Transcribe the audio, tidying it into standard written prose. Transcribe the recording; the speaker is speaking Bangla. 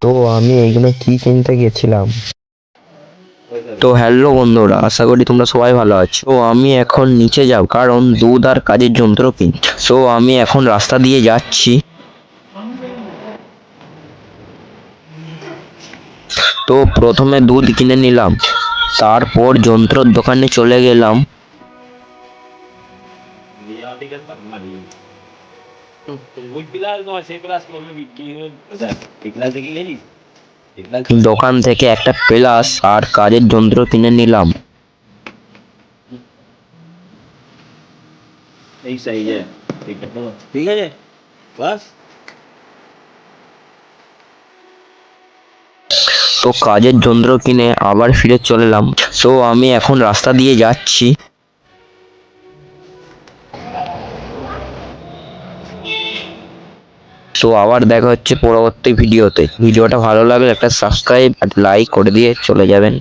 তো আমি এইগুলো কি কিনতে গেছিলাম। তো হ্যালো বন্ধুরা, আশা করি তোমরা সবাই ভালো আছো। তো আমি এখন নিচে যাব কারণ দুধ আর কাজের যন্ত্র কিনতে। তো আমি এখন রাস্তা দিয়ে যাচ্ছি। তো প্রথমে দুধ কিনে নিলাম, তারপর যন্ত্রর দোকানে চলে গেলাম। দোকান থেকে একটা প্লাস আর কাজের যন্ত্র কিনে নিলাম। ঠিক আছে বাস। তো কাজের যন্ত্র কিনে আবার ফিরে চলে এলাম। তো আমি এখন রাস্তা দিয়ে যাচ্ছি। তো আবার দেখা হচ্ছে পরবর্তী ভিডিওতে। ভিডিওটা ভালো লাগলে একটা সাবস্ক্রাইব আর লাইক করে দিয়ে চলে যাবেন।